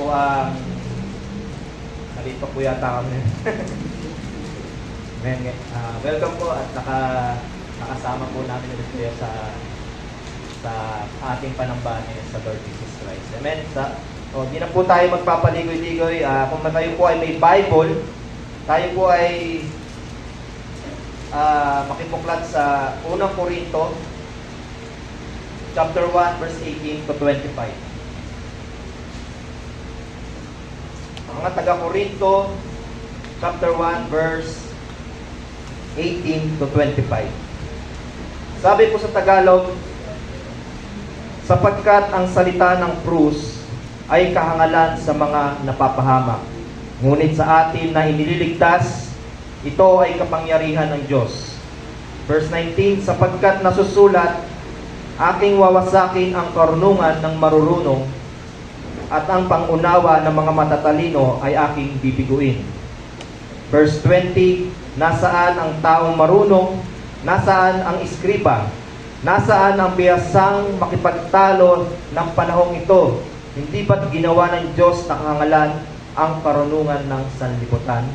po ang nalito po yata kami. Welcome po at nakasama po namin ulit kayo sa ating panambani sa Lord Jesus Christ. Amen. Di na po tayo magpapaligoy-ligoy. Kung tayo po ay may Bible, tayo po ay makipuklat sa unang Korinto chapter 1 verse 18 to 25. Mga taga-Korinto chapter 1 verse 18 to 25. Sabi po sa Tagalog, sapagkat ang salita ng krus ay kahangalan sa mga napapahamak. Ngunit sa atin na inililigtas, ito ay kapangyarihan ng Diyos. Verse 19, sapagkat nasusulat, aking wawasakin ang karunungan ng marurunong at ang pangunawa ng mga matatalino ay aking bibiguin. Verse 20, nasaan ang taong marunong? Nasaan ang iskriba? Nasaan ang biyasang makipagtalo ng panahong ito? Hindi ba't ginawa ng Diyos na kahangalan ang karunungan ng sanlibutan?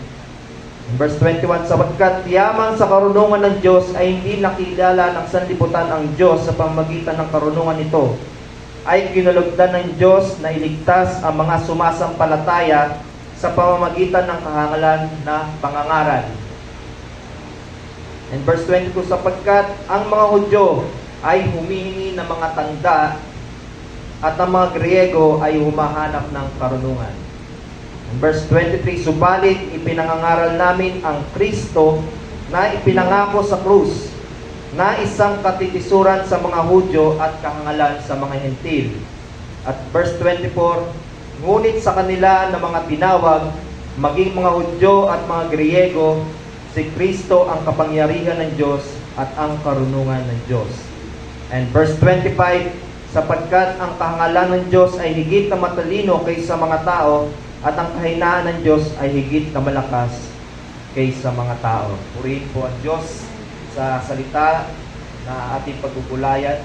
Verse 21, sapagkat yaman sa karunungan ng Diyos ay hindi nakilala ng sanlibutan ang Diyos sa pamamagitan ng karunungan nito, ay kinulugdan ng Diyos na iligtas ang mga sumasampalataya sa pamamagitan ng kahangalan na pangangaral. And verse 22, sapagkat ang mga Hudyo ay humihingi ng mga tanda at ang mga Griego ay humahanap ng karunungan. And verse 23, subalit ipinangangaral namin ang Kristo na ipinangako sa krus, na isang katitisuran sa mga Hudyo at kahangalan sa mga Hentil. At verse 24, ngunit sa kanila na mga tinawag, maging mga Hudyo at mga Griego, si Kristo ang kapangyarihan ng Diyos at ang karunungan ng Diyos. And verse 25, sapagkat ang kahangalan ng Diyos ay higit na matalino kaysa mga tao, at ang kahinaan ng Diyos ay higit na malakas kaysa mga tao. Purihin po ang Diyos sa salita na ating pagbubulayan.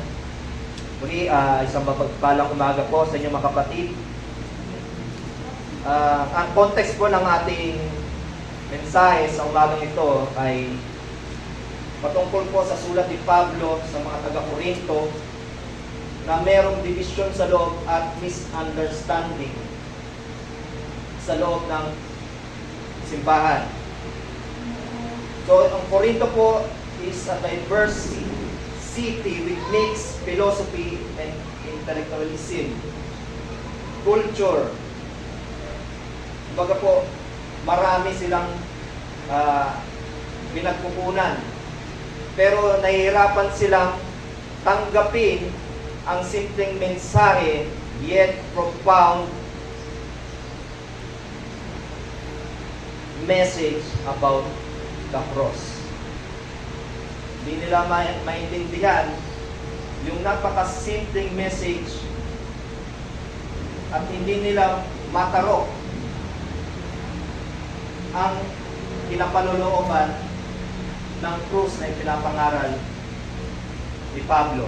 Muli, isang mapagpalang umaga po sa inyong mga kapatid. Ang context po ng ating mensahe sa umagang ito ay patungkol po sa sulat ni Pablo sa mga taga-Korinto na merong division sa loob at misunderstanding sa loob ng simbahan. So, ang Korinto po is a diverse city with mixed philosophy and intellectualism, culture. Kumbaga po, marami silang pinagkukunan. Pero nahihirapan silang tanggapin ang simpleng mensahe, yet profound message about the cross. Hindi nila maintindihan yung napakasimpleng message at hindi nila matarok ang pinapalolooban ng krus na ipinapangaral ni Pablo.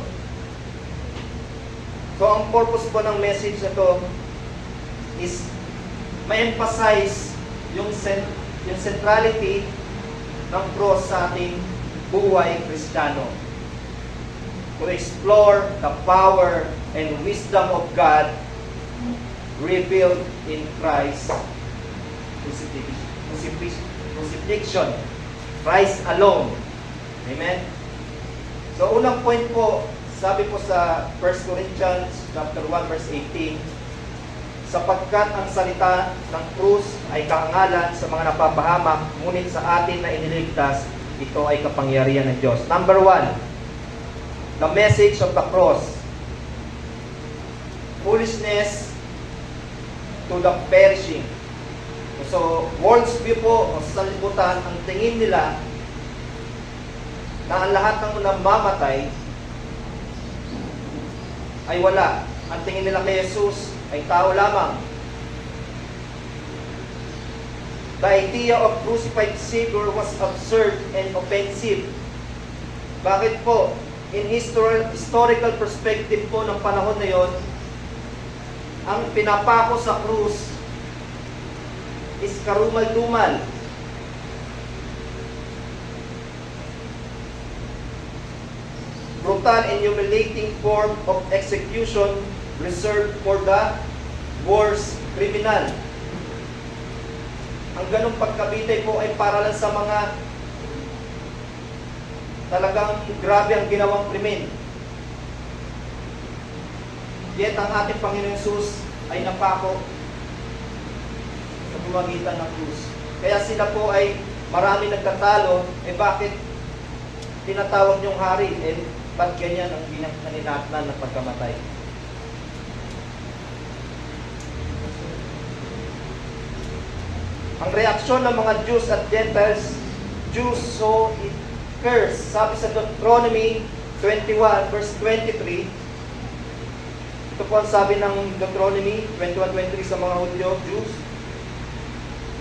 So, ang purpose po ng message na to is ma-emphasize yung centrality ng cross sa ating buhay Kristiyano. To explore the power and wisdom of God revealed in Christ crucifixion. Christ alone. Amen? So, unang point po, sabi po sa 1 Corinthians chapter 1 verse 18, sapagkat ang salita ng krus ay kahangalan sa mga napapahamak, ngunit sa atin na iniligtas, ito ay kapangyarihan ng Diyos. Number 1, the message of the cross. Foolishness to the perishing. So, world's view po, o sa sanlibutan, ang tingin nila na ang lahat ng namamatay ay wala. Ang tingin nila kay Jesus ay tao lamang. The idea of crucified Savior was absurd and offensive. Bakit po? In historical perspective po ng panahon na yon, ang pinapako sa krus is karumal-dumal. Brutal and humiliating form of execution reserved for the worst criminal. Ang ganong pagkabitay po ay para lang sa mga talagang grabe ang ginawang krimen. Yet ang ating Panginoong Hesus ay napako sa pamamagitan ng krus. Kaya sila po ay marami nagtatalo, bakit tinatawag niyong hari? Ba't ganyan ang kanilatnan ng pagkamatay? Ang reaksyon ng mga Jews at Gentiles, Jews saw it curse. Sabi sa Deuteronomy 21 verse 23, ito po ang sabi ng Deuteronomy 21:23 sa mga Hudyo, Jews,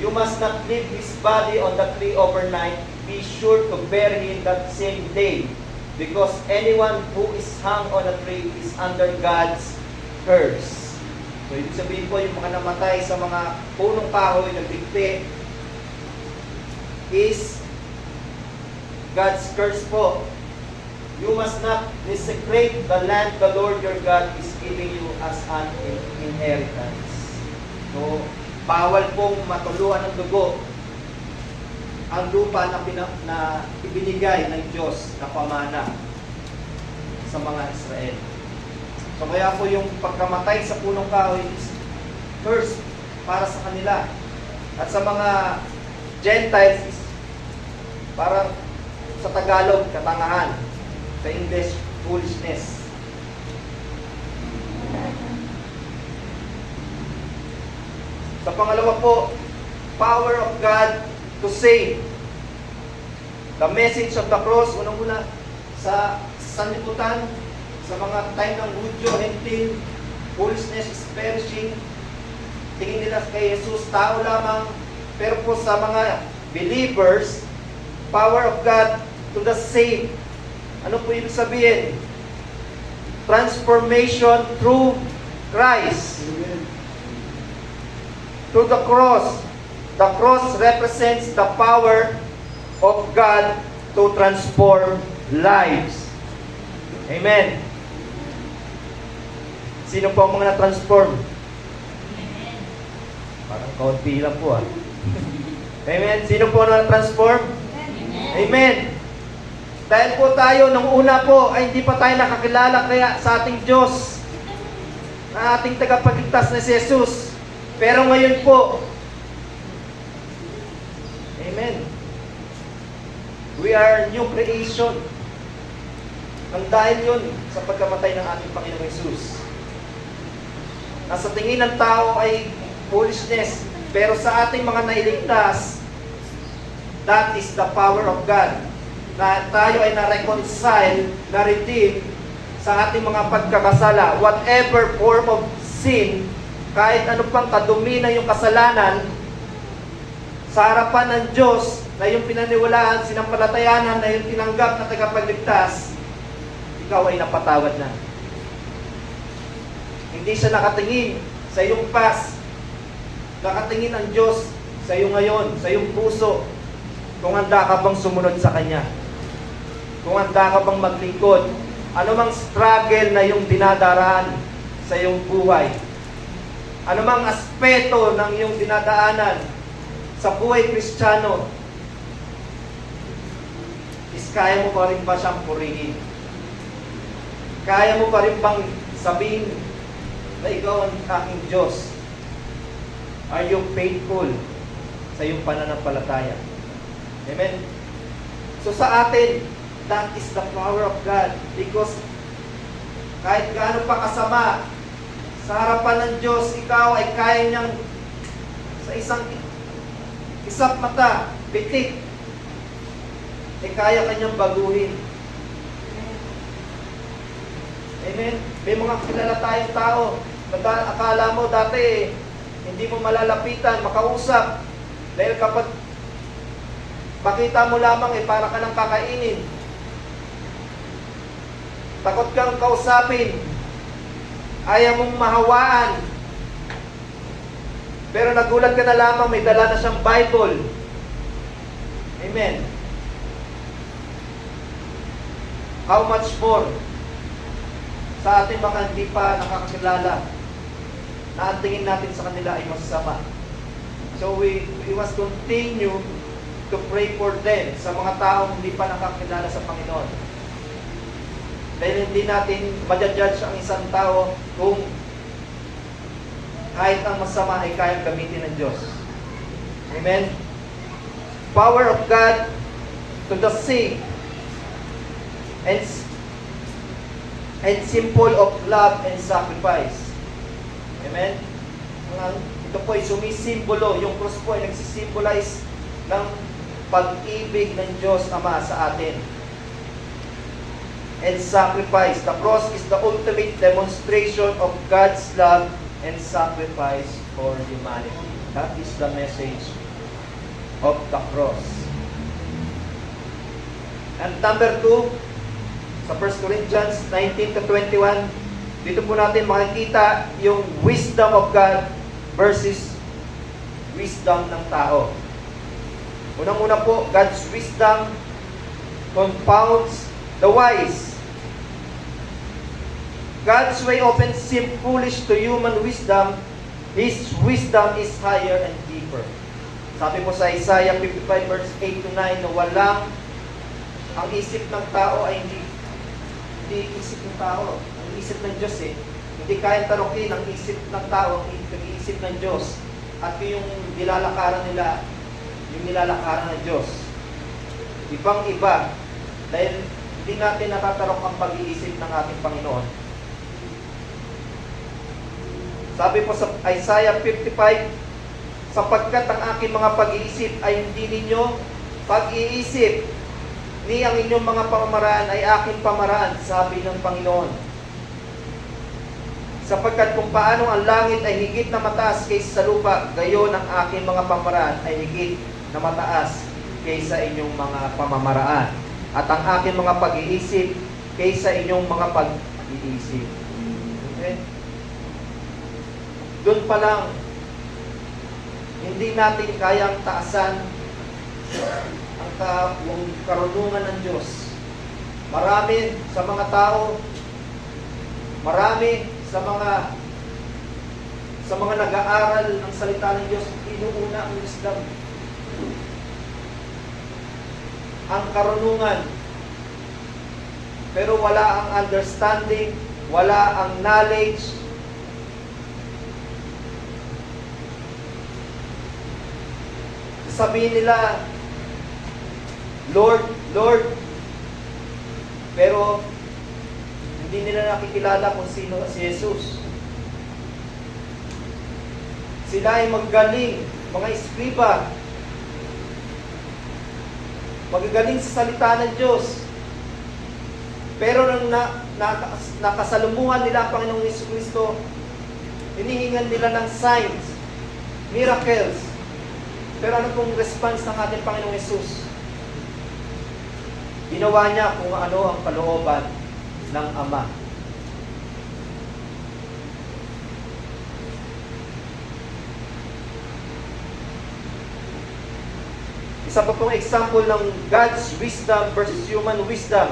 "You must not leave his body on the tree overnight. Be sure to bury him that same day, because anyone who is hung on a tree is under God's curse." So, ibig sabihin po, yung mga namatay sa mga punong kahoy, nagdikte, is God's curse po. You must not desecrate the land the Lord your God is giving you as an inheritance. So, bawal pong matuluan ng dugo ang lupa na ibinigay ng Diyos na pamana sa mga Israel. So, kaya po yung pagkamatay sa punong kahoy is curse para sa kanila. At sa mga Gentiles is parang sa Tagalog, katangahan. Sa English, foolishness. Sa pangalawa po, power of God to save. The message of the cross, unang-una, sa sanlibutan, sa mga time ng Hudyo, Hentil, foolishness is perishing. Tingin nila kay Jesus, tao lamang. Pero po sa mga believers, power of God to the save. Ano po ibig sabihin? Transformation through Christ. Through the cross. The cross represents the power of God to transform lives. Amen. Sino po ang mga na-transform? Parang kaunti lang po Amen. Sino po ang na-transform? Amen. Dahil po tayo, nung una po, ay hindi pa tayo nakakilala kaya sa ating Diyos, na ating tagapagligtas na si Jesus. Pero ngayon po, amen, we are new creation. Nang dahil yun sa pagkamatay ng ating Panginoong Jesus. Na sa tingin ng tao ay foolishness, pero sa ating mga nailigtas, that is the power of God. Na tayo ay na-reconcile, na-redeem sa ating mga pagkakasala. Whatever form of sin, kahit ano pang kadumi na yung kasalanan, sa harapan ng Diyos, na yung pinaniwalaan, sinampalatayanan, na yung tinanggap na tagapagligtas, ikaw ay napatawad na. Hindi siya nakatingin sa iyong past. Nakatingin ang Diyos sa iyo ngayon, sa iyong puso, kung handa ka bang sumunod sa Kanya. Kung handa ka bang maglingkod, anumang struggle na yung dinadaraan sa iyong buhay, anumang aspeto ng iyong dinadaanan sa buhay Kristiyano, is kaya mo pa rin ba siyang purihin? Kaya mo pa rin bang sabihin na ikaw ang aking Diyos? Are you faithful sa iyong pananampalataya? Amen? So sa atin, that is the power of God, because kahit gaano pa kasama sa harapan ng Diyos, ikaw ay kaya niyang sa isang mata, pitik, kaya kanyang baguhin. Amen? May mga kilala tayong tao, akala mo dati, hindi mo malalapitan, makausap, dahil kapag makita mo lamang, para ka nang kakainin. Takot kang kausapin. Ayaw mong mahawaan. Pero nagulat ka na lamang, may dala na siyang Bible. Amen. How much more sa ating mga hindi pa nakakakilala na ang tingin natin sa kanila ay masasama. So we must continue to pray for them sa mga taong hindi pa nakakilala sa Panginoon. Dahil hindi natin ma-judge ang isang tao kung kahit ang masama ay kayang gamitin ng Diyos. Amen? Power of God to the sick and symbol of love and sacrifice. Amen? Ito po ay sumisimbolo, yung cross po ay nagsisimbolize ng pag-ibig ng Diyos Ama sa atin. And sacrifice. The cross is the ultimate demonstration of God's love and sacrifice for humanity. That is the message of the cross. And number 2, sa 1 Corinthians 19 to 21, dito po natin makikita yung wisdom of God versus wisdom ng tao. Unang-una po, God's wisdom confounds the wise. God's way often seems foolish to human wisdom. His wisdom is higher and deeper. Sabi po sa Isaiah 55 verse 8 to 9 na walang ang isip ng tao ay hindi isip ng tao. Ang isip ng Diyos Hindi kayang tarukin ang isip ng tao, ang isip ng Diyos. At yung nilalakaran nila, yung nilalakaran ng Diyos. Ibang-iba. Dahil hindi natin natatarok ang pag-iisip ng ating Panginoon. Sabi po sa Isaiah 55, sapagkat ang aking mga pag-iisip ay hindi ninyo pag-iisip, ni ang inyong mga pamamaraan ay aking pamaraan, sabi ng Panginoon. Sapagkat kung paano ang langit ay higit na mataas kaysa sa lupa, gayon ang aking mga pamaraan ay higit na mataas kaysa inyong mga pamamaraan. At ang aking mga pag-iisip kaysa inyong mga pag-iisip. Okay? Doon pa lang, hindi natin kayang taasan ang karunungan ng Diyos. Marami sa mga tao, marami sa mga nag-aaral ng salita ng Diyos, inuuna ang wisdom. Ang karunungan. Pero wala ang understanding, wala ang knowledge. Sabihin nila, Lord, Lord, pero hindi nila nakikilala kung sino si Jesus. Sila ay magaling, mga eskriba, magagaling sa salita ng Diyos. Pero nang nakasalumuhan nila ang Panginoong Jesucristo, hinihingan nila ng signs, miracles. Pero ano pong response ng ating Panginoong Jesus? Ginawa niya kung ano ang kalooban ng Ama. Isa pa pong example ng God's wisdom versus human wisdom.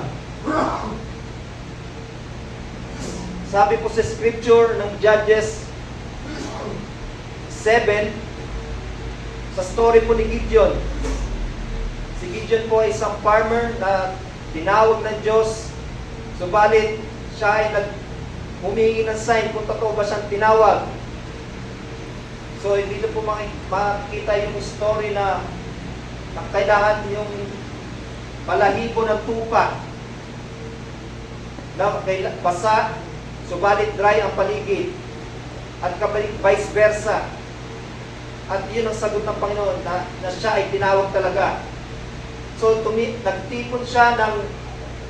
Sabi po sa scripture ng Judges 7, sa story po ni Gideon. Si Gideon po ay isang farmer na tinawag ng Diyos. Subalit, siya ay humingi ng sign kung totoo ba siyang tinawag. So, dito po makikita yung story na kailangan yung balahibo ng tupa na basa, subalit dry ang paligid. At kabalik vice versa. At yun ang sagot ng Panginoon na siya ay tinawag talaga. So, nagtipon siya ng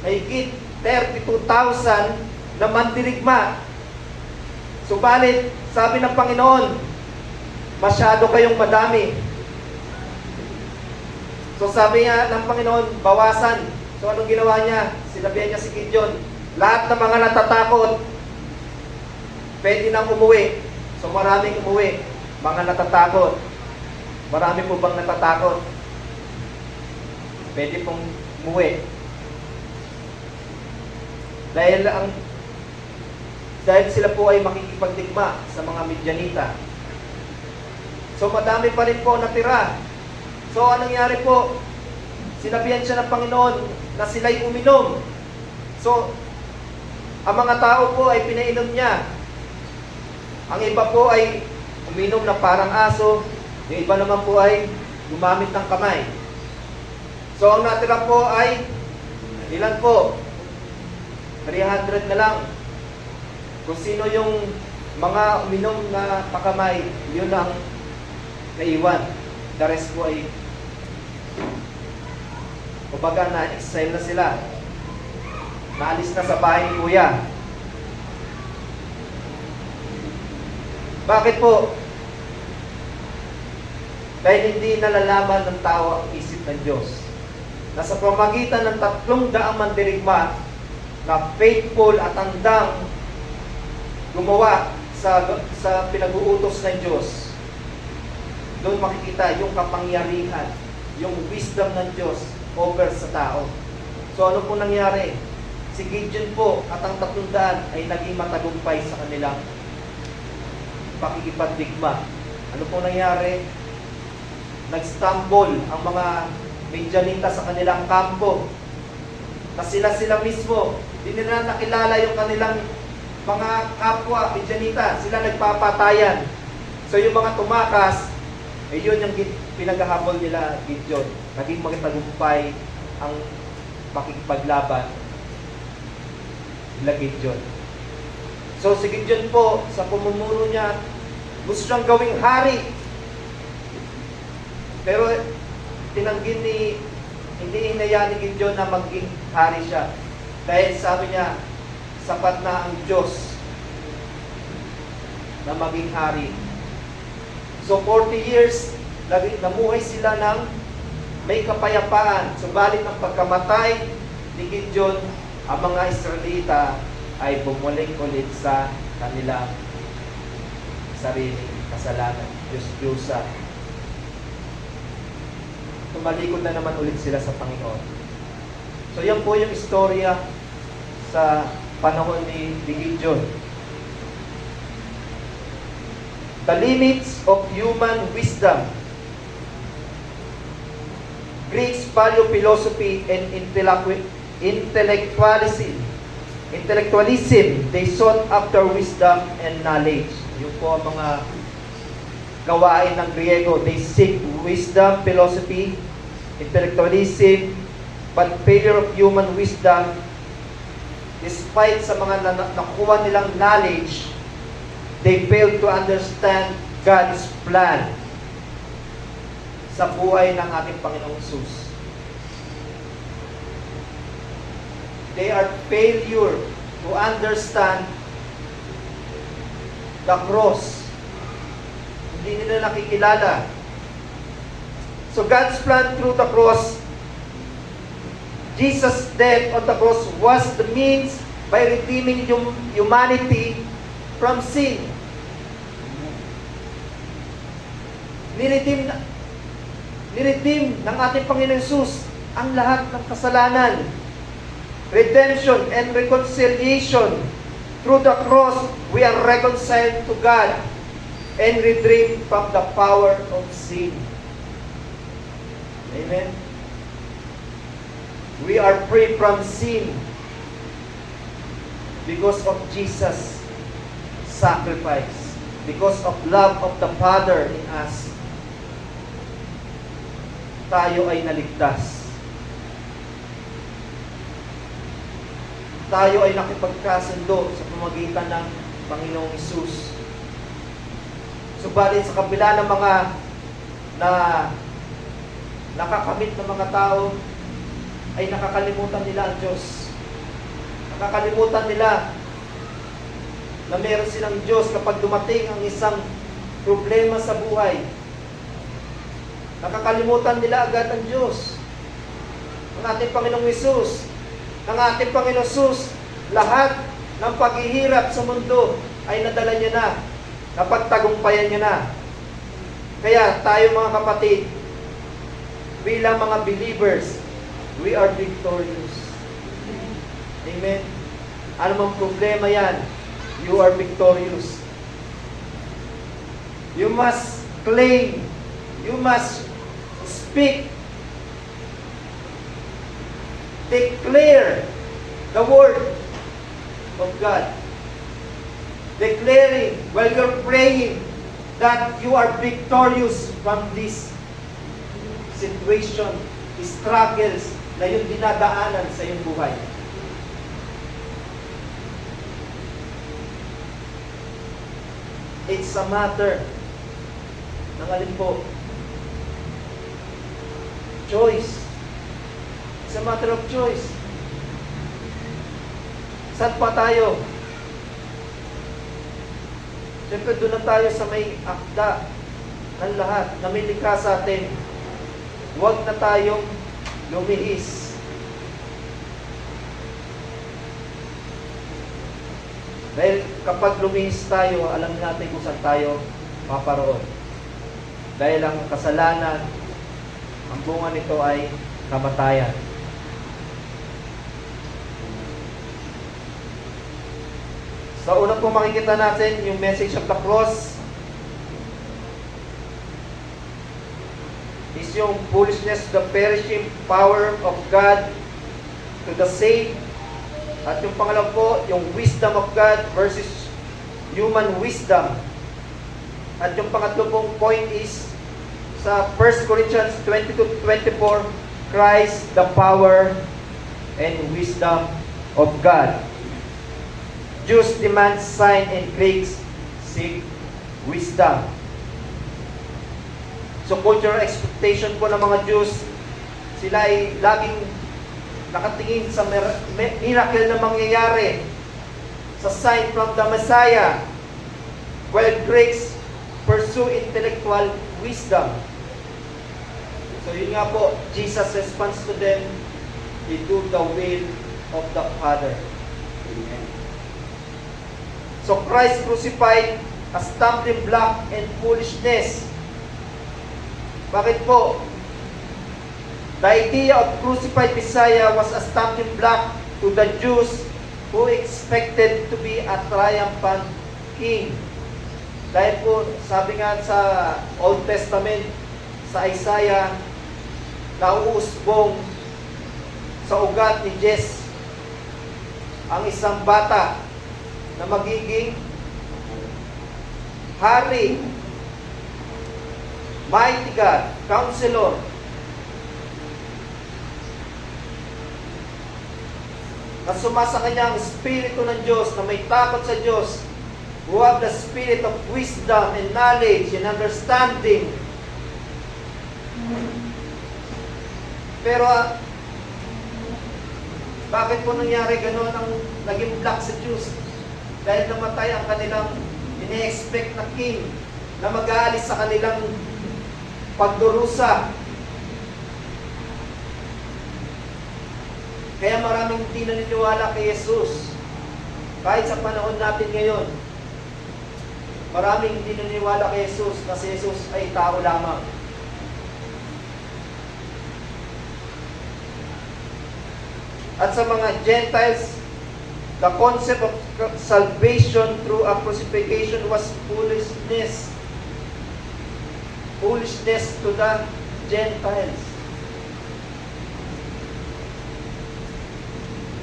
mahigit 32,000 na mandirigma. Subalit, sabi ng Panginoon, masyado kayong madami. So, sabi niya ng Panginoon, bawasan. So, anong ginawa niya? Sinabihan niya si Gideon, lahat ng mga natatakot, pwede nang umuwi. So, maraming umuwi. Mga natatakot. Marami po bang natatakot? Pwede pong umuwi. Dahil sila po ay makikipagdigma sa mga Midyanita. So madami pa rin po natira. So anong nangyari po? Sinabihan siya ng Panginoon na sila'y uminom. So ang mga tao po ay pinainom niya. Ang iba po ay uminom na parang aso. Yung iba naman po ay gumamit ng kamay. So ang natira po ay ilan po? 300 na lang. Kung sino yung mga uminom na pakamay, yun ang naiwan. The rest po ay kumbaga na-exile na sila. Naalis na sa bahay ni Kuya. Bakit po? Dahil hindi nalalaman ng tao ang isip ng Diyos. Na sa pamagitan ng 300 mandirigma na faithful at handang gumawa sa pinag-uutos ng Diyos, doon makikita yung kapangyarihan, yung wisdom ng Diyos over sa tao. So ano po nangyari? Si Gideon po at ang 300 ay naging matagumpay sa kanilang pakikipagdigma. Ano po nangyari? Nag-stumble ang mga Midyanita sa kanilang kampo. Na sila mismo, hindi nila nakilala yung kanilang mga kapwa Midyanita. Sila nagpapatayan. So yung mga tumakas, yun yung pinaghahabol nila Gideon. Naging magtagumpay ang pakikipaglaban nila Gideon. So si Gideon po, sa pumumuno niya, gusto siyang gawing hari. Pero hindi hinayaan ni Gideon na maging hari siya. Dahil sabi niya, sapat na ang Diyos na maging hari. So 40 years, namuhay sila ng may kapayapaan. Subalit ng pagkamatay ni Gideon, ang mga Israelita ay bumalik ulit sa kanilang sariling kasalanan. Diyos-Diyosa. Tumalikod na naman ulit sila sa Panginoon. So yan po yung istorya sa panahon ni Gideon. The limits of human wisdom. Greeks value philosophy and intellectualism. They sought after wisdom and knowledge. Yung po ang mga gawain ng Griego. They seek wisdom, philosophy, intellectualism, but failure of human wisdom, despite sa mga nakuha nilang knowledge, they fail to understand God's plan sa buhay ng ating Panginoong Hesus. They are failure to understand the cross. Hindi nila nakikilala. So God's plan through the cross, Jesus' death on the cross was the means by redeeming humanity from sin. Niredeem ng ating Panginoon Hesus ang lahat ng kasalanan. Redemption and reconciliation. Through the cross, we are reconciled to God and redeemed from the power of sin. Amen? We are free from sin because of Jesus' sacrifice, because of love of the Father in us. Tayo ay naligtas. Tayo ay nakipagkasundo sa pamamagitan ng Panginoong Hesus. Subalit sa kabila ng mga nakakamit ng mga tao, ay nakakalimutan nila ang Diyos. Nakakalimutan nila na meron silang Diyos kapag dumating ang isang problema sa buhay. Nakakalimutan nila agad ang Diyos. Ang ating Panginoong Hesus. Ang ating Panginoong Hesus, lahat ng paghihirap sa mundo ay nadala niya na. Napagtagumpayan niya na. Kaya tayo mga kapatid, bilang mga believers, we are victorious. Amen? Ano mang problema yan, you are victorious. You must claim, you must speak, declare the word of God. Declaring while you're praying that you are victorious from this situation, struggles na yung dinadaanan sa iyong buhay. It's a matter ng alin po? Choice. It's a matter of choice. Saan pa tayo? Siyempre doon na tayo sa may akda ng lahat na may likha sa atin. Huwag na tayong lumihis. Dahil kapag lumihis tayo, alam natin kung saan tayo paparoon. Dahil ang kasalanan, ang bunga nito ay kamatayan. Sa una po makikita natin yung message of the cross is yung foolishness, the perishing power of God to the saved. At yung pangalawa po, yung wisdom of God versus human wisdom. At yung pangatlo pong point is sa 1 Corinthians 22-24, Christ, the power and wisdom of God. Jews demand sign and Greeks seek wisdom. So cultural expectation po ng mga Jews, sila ay laging nakatingin sa miracle na mangyayari, sa sign from the Messiah, while Greeks pursue intellectual wisdom. So yun nga po, Jesus responds to them, they do the will of the Father. Amen. So Christ crucified, a stumbling block and foolishness. Bakit po? The idea of crucified Messiah was a stumbling block to the Jews who expected to be a triumphant king. Dahil po, sabi nga sa Old Testament, sa Isaiah, nauusbong sa ugat ni Jesse ang isang bata na magiging hari, mighty God, counselor, na sumasa kanya ang Espiritu ng Diyos, na may takot sa Diyos, who have the spirit of wisdom and knowledge and understanding. Pero bakit po nangyari gano'n ang naging black sa Diyos? Dahil namatay ang kanilang ini-expect na king na mag-aalis sa kanilang pagdurusa. Kaya maraming hindi naniniwala kay Jesus. Kahit sa panahon natin ngayon, maraming hindi naniniwala kay Jesus na si Jesus ay tao lamang. At sa mga Gentiles, the concept of salvation through a crucifixion was foolishness. Foolishness to the Gentiles.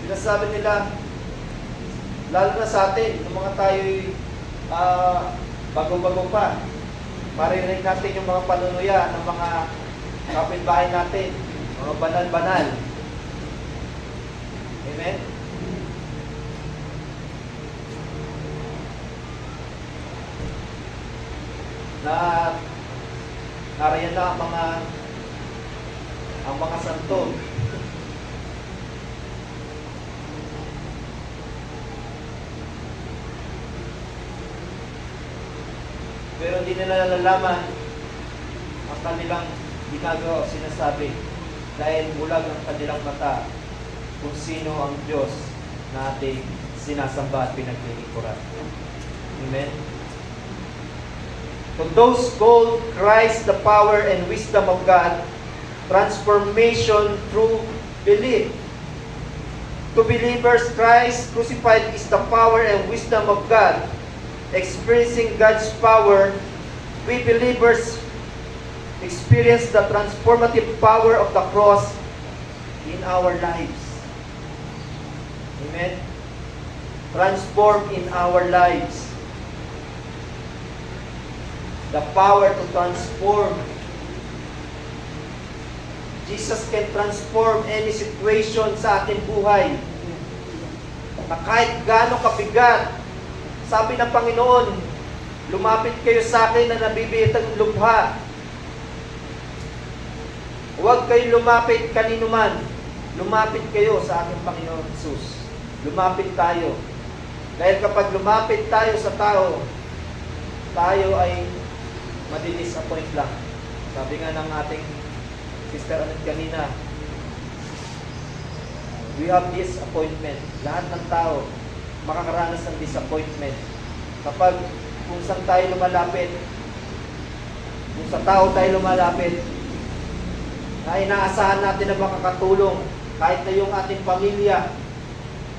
Sinasabi nila, lalo na sa atin, yung mga tayo'y bago-bago pa, maririnig natin yung mga panunuya ng mga kapitbahay natin, mga banal-banal. Amen? Na narayan na ang mga santo. Pero hindi nila nalalaman ang kanilang ginagawa o sinasabi dahil bulag ang kanilang mata kung sino ang Diyos na ating sinasamba at pinaglilingkuran. Amen? To those called Christ, the power and wisdom of God, transformation through belief. To believers, Christ crucified is the power and wisdom of God. Experiencing God's power, we believers experience the transformative power of the cross in our lives. Amen? Transform in our lives. The power to transform. Jesus can transform any situation sa ating buhay. Na kahit gaano kabigat, sabi ng Panginoon, lumapit kayo sa akin na nabibitang lubha. Huwag kayo lumapit kanino man. Lumapit kayo sa ating Panginoon Jesus. Lumapit tayo. Dahil kapag lumapit tayo sa tao, tayo ay madi-disappoint lang. Sabi nga ng ating Sister Annette kanina, we have disappointment. Lahat ng tao makakaranas ng disappointment. Kapag kung saan tayo lumalapit, kung sa tao tayo lumalapit, na inaasahan natin na makakatulong, kahit na yung ating pamilya,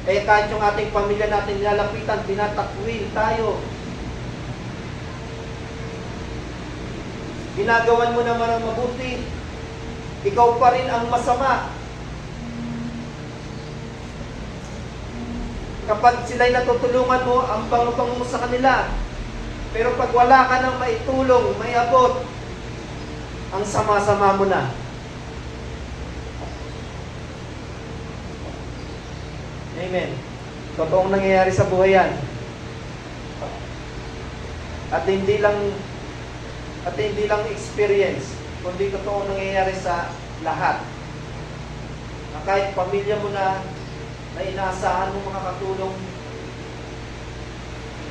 kahit yung ating pamilya natin nilalapitan, tinatakwil tayo. Ginagawan mo naman ang mabuti, ikaw pa rin ang masama. Kapag sila'y natutulungan mo, ang bango-bango mo sa kanila. Pero pag wala ka nang maitulong, may abot, ang sama-sama mo na. Amen. Totoong nangyayari sa buhay yan. At hindi lang experience, kundi totoong nangyayari sa lahat. Na kahit pamilya mo na inaasahan mo makakatulong,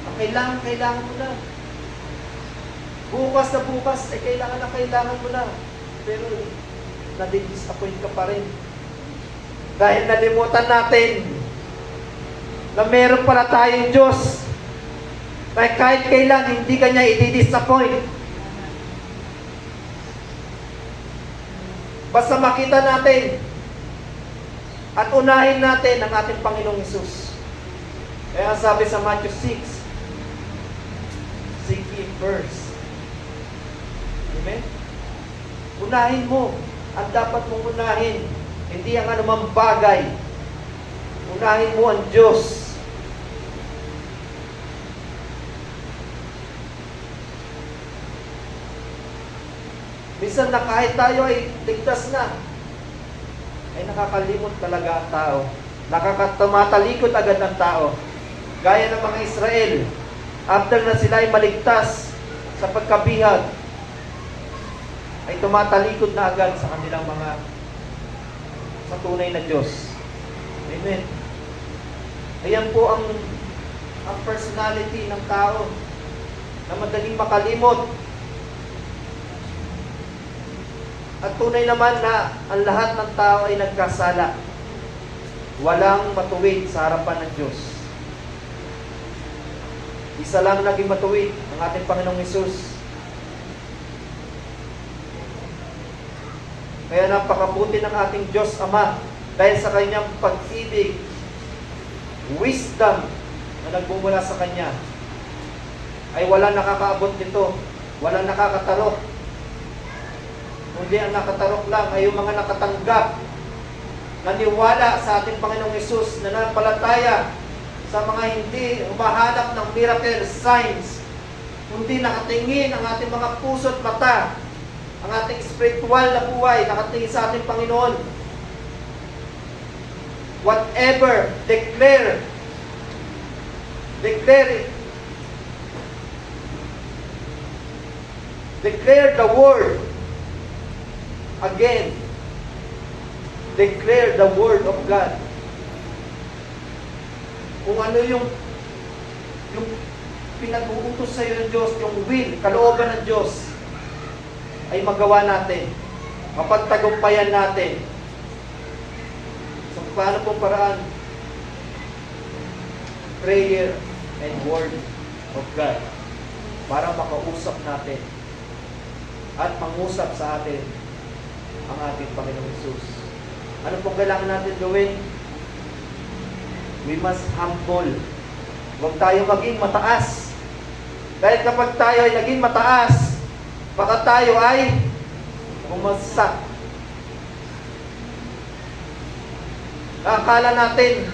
ang kailangan mo na. Bukas na bukas, ay kailangan mo na. Pero nadi-disappoint ka pa rin. Dahil nalimutan natin na meron pala tayong Diyos na kahit kailan hindi ka niya i-disappoint. Basta makita natin at unahin natin ang ating Panginoong Hesus. Kaya sabi sa Matthew 6, seek ye first. Amen? Unahin mo. Ang dapat mong unahin, hindi ang anumang bagay. Unahin mo ang Diyos. Minsan na kahit tayo ay ligtas na, ay nakakalimot talaga ang tao. Nakakatumalikod agad ang tao. Gaya ng mga Israel, after na sila ay maligtas sa pagkabihag, ay tumatalikod na agad sa kanilang sa tunay na Diyos. Amen. Ayan po ang personality ng tao na madaling makalimot. At tunay naman na ang lahat ng tao ay nagkasala. Walang matuwid sa harapan ng Diyos. Isa lang naging matuwid, ang ating Panginoong Hesus. Kaya napakabuti ng ating Diyos Ama dahil sa kanyang pag-ibig, wisdom na nagbumula sa kanya, ay walang nakakaabot nito, walang nakakatarok. Kundi ang nakatarok lang ay yung mga nakatanggap, naniwala sa ating Panginoong Hesus, na napalataya sa mga hindi humahanap ng miracle signs, kundi nakatingin ang ating mga puso at mata, ang ating spiritual na buhay, nakatingin sa ating Panginoon. Whatever, declare the word. Again, declare the word of God. Kung ano yung pinag-uutos sa iyo ng Diyos, yung will, kalooban ng Diyos, ay magawa natin. Mapagtagumpayan natin. So, paano pong paraan? Prayer and word of God. para makausap natin at mangusap sa atin ang ating Panginoong Hesus. Ano pong kailangan natin gawin? We must humble. Huwag tayo maging mataas. Dahil kapag tayo ay naging mataas, baka tayo ay bumagsak. Akala natin,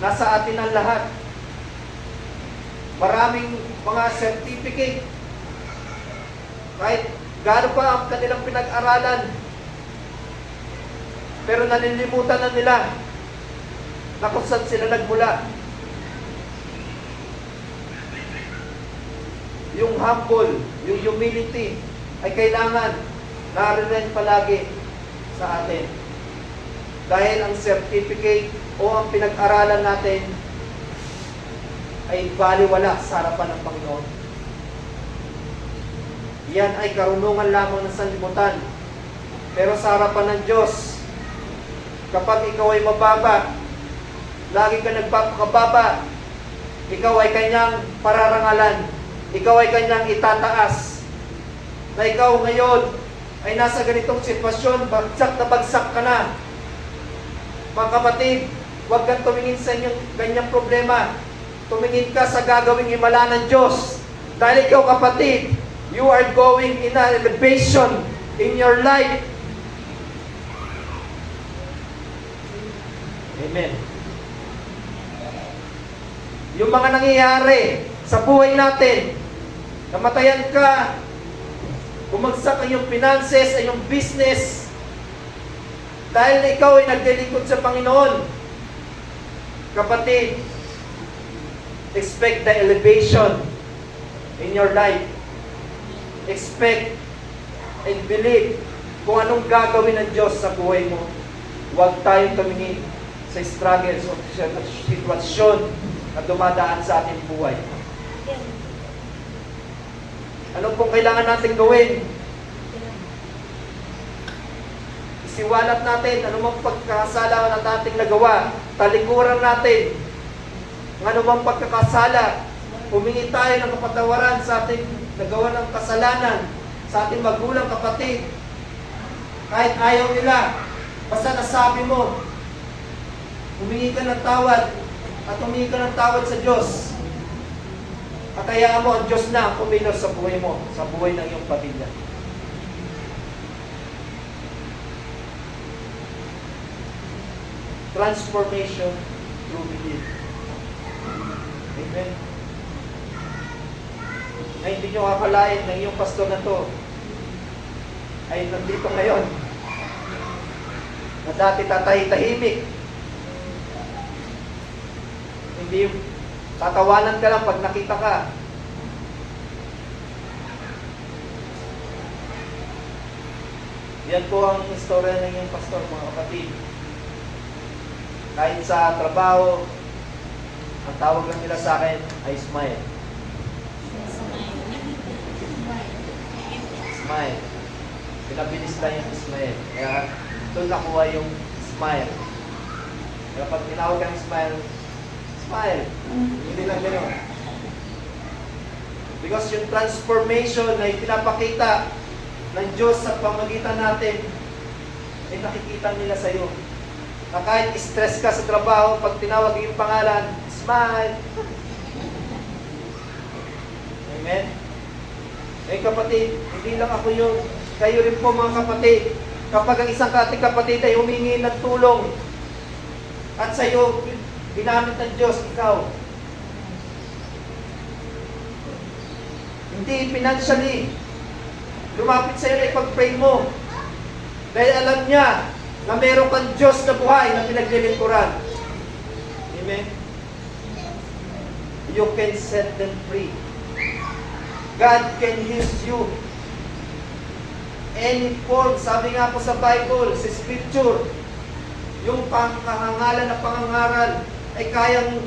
nasa atin ang lahat. Maraming mga certificate. Kahit gaano pa ang kanilang pinag-aralan. Pero nalilimutan na nila na kung saan sila nagmula. Yung humble, yung humility ay kailangan narinig palagi sa atin. Dahil ang certificate o ang pinag-aralan natin ay baliwala sa harapan ng Panginoon. Yan ay karunungan lamang ng sanlibutan. Pero sa harapan ng Diyos, kapag ikaw ay mababa, lagi ka nagpapakababa, ikaw ay kanyang pararangalan, ikaw ay kanyang itataas, na ikaw ngayon ay nasa ganitong sitwasyon, bagsak na bagsak ka na. Mga kapatid, huwag kang tumingin sa inyong ganyang problema. Tumingin ka sa gagawing himala ng Diyos. Dahil ikaw kapatid, you are going in an elevation in your life. Amen. Yung mga nangyayari sa buhay natin, namatayan ka, bumagsak ang iyong finances, ang iyong business, dahil na ikaw ay naglilingkod sa Panginoon. Kapatid, expect the elevation in your life. Expect and believe kung anong gagawin ng Diyos sa buhay mo. Huwag tayong tumingin sa struggles o sitwasyon na dumadaan sa ating buhay. Ano pong kailangan natin gawin? Isiwalat natin anumang pagkakasala na ating nagawa. Talikuran natin ang anumang pagkakasala. Humingi tayo ng kapatawaran sa ating nagawa ng kasalanan, sa ating magulang, kapatid. Kahit ayaw nila, basta nasabi mo, humingi ka ng tawad at humingi ka ng tawad sa Diyos. At hayaan mo ang Diyos na ang kumilos sa buhay mo, sa buhay ng iyong pamilya. Transformation through belief. Amen. Na hindi nyo kakalain ng iyong pastor na to ay nandito ngayon na dati tatahimik. Hindi tatawanan ka lang pag nakita ka. Yan po ang istorya ng iyong pastor, mga kapatid. Kahit sa trabaho, ang tawag lang nila sa akin ay smile. Smile. Pinabilis lang yung smile. Kaya doon nakuha yung smile. Kaya pag tinawag ang smile, smile. Hindi lang gano'n. Because yung transformation na pinapakita ng Diyos sa pamagitan natin, ay nakikita nila sa iyo. Na kahit stress ka sa trabaho, pag tinawag yung pangalan, smile. Amen? Eh kapatid, hindi lang ako yun. Kayo rin po mga kapatid. Kapag ang isang ating kapatid ay humingi ng tulong, at sa iyo, ginamit ng Diyos, ikaw. Hindi financially. Lumapit sa iyo na ipag-pray mo. Dahil alam niya na meron kang Diyos na buhay na pinaglilingkuran. Amen? You can set them free. God can use you. Any form, sabi nga po sa Bible, sa Scripture, yung pangkahangalan na pangangaral ay kayang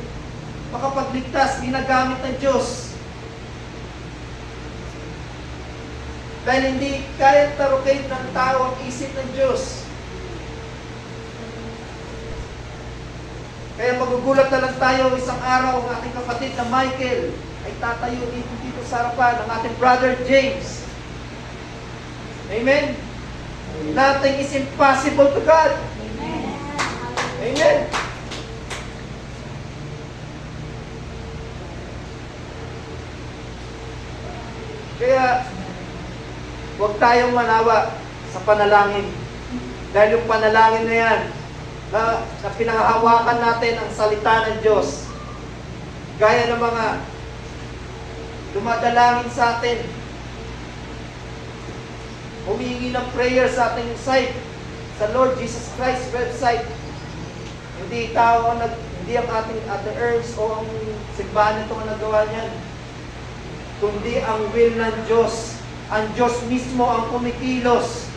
makapagligtas, ginagamit ng Diyos. Dahil hindi kaya tarukin ng tao ang isip ng Diyos. Kaya magugulat na lang tayo isang araw ang ating kapatid na Michael ay tatayo dito sa harapan ng ating brother James. Amen? Nothing is impossible to God. Amen? Kaya, huwag tayong manawa sa panalangin. Dahil yung panalangin na yan, na pinanghahawakan natin ang salita ng Diyos, gaya ng mga dumadalangin sa atin, humihingi ng prayer sa ating site, sa Lord Jesus Christ website. Hindi hindi ang ating Ernst o ang simbahan nito ang nagawa niyan, kundi ang will ng Diyos. Ang Diyos mismo ang kumikilos.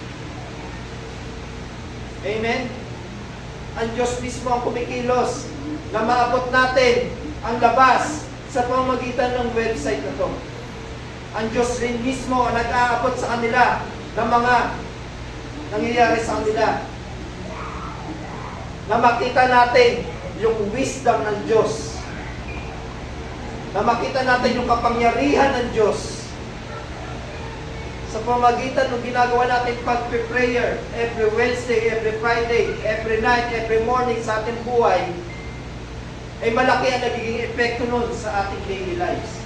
Amen? Ang Diyos mismo ang kumikilos na maabot natin ang labas sa pamamagitan ng website na to. Ang Diyos rin mismo ang nag-aabot sa kanila ng mga nangyayari sa kanila. Na makita natin yung wisdom ng Diyos. Na makita natin yung kapangyarihan ng Diyos. Sa pamamagitan ng ginagawa natin pag-prayer every Wednesday, every Friday, every night, every morning sa ating buhay, ay malaki ang nagiging epekto nun sa ating daily lives.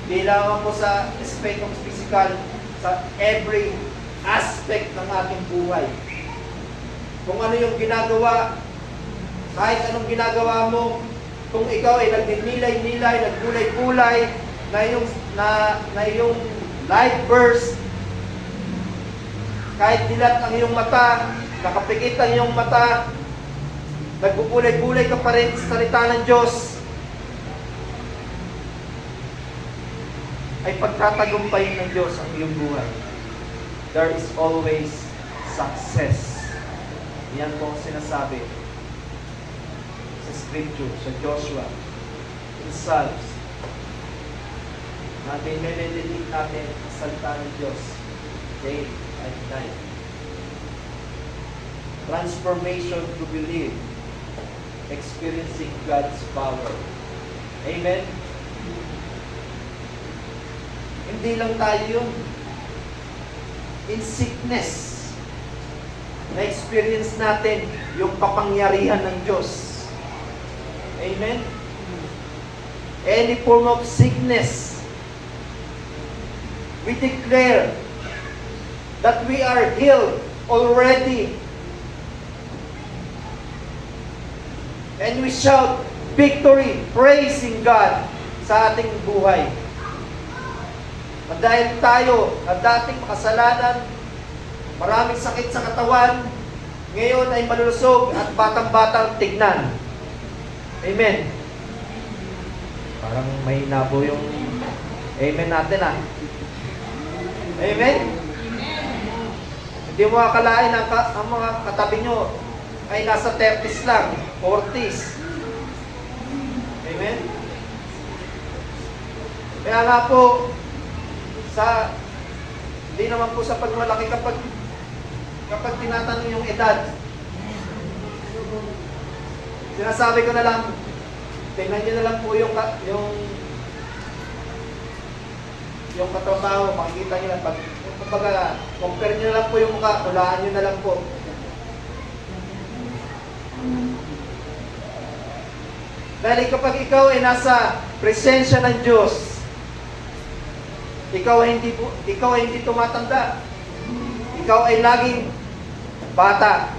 Di lamang po sa aspect of physical, sa every aspect ng ating buhay. Kung ano yung ginagawa, kahit anong ginagawa mo, kung ikaw ay nagninilay-nilay, naggulay-gulay, na iyong life verse, kahit dilat ang iyong mata, nakapikit ang iyong mata, nagbubulay-bulay ka pa rin sa salita ng Diyos, ay pagtatagumpayin ng Diyos ang iyong buhay. There is always success. Yan po ang sinasabi sa Scripture, sa Joshua, in Psalms, na dinililiit natin ang salita ng Diyos day and night. Transformation to believe, experiencing God's power. Amen? Hindi lang tayo yun. In sickness, na-experience natin yung kapangyarihan ng Diyos. Amen? Any form of sickness, we declare that we are healed already. And we shout victory, praising God sa ating buhay. At dahil tayo at dating makasalanan, maraming sakit sa katawan, ngayon ay malulusog at batang-batang tignan. Amen. Parang may nabo yung amen natin Amen? Hindi mo akalain ang mga katabi nyo ay nasa 30s lang, 40s. Amen? Kaya nga po, hindi naman po sa pagmalaki kapag tinatanong yung edad. Sinasabi ko na lang, tingnan nyo na lang po yung katrabaho, makikita nyo lang. Kumbaga, compare nyo na lang po yung mukha, hulaan nyo na lang po. Dahil kapag ikaw ay nasa presensya ng Diyos, ikaw ay hindi tumatanda. Ikaw ay laging bata.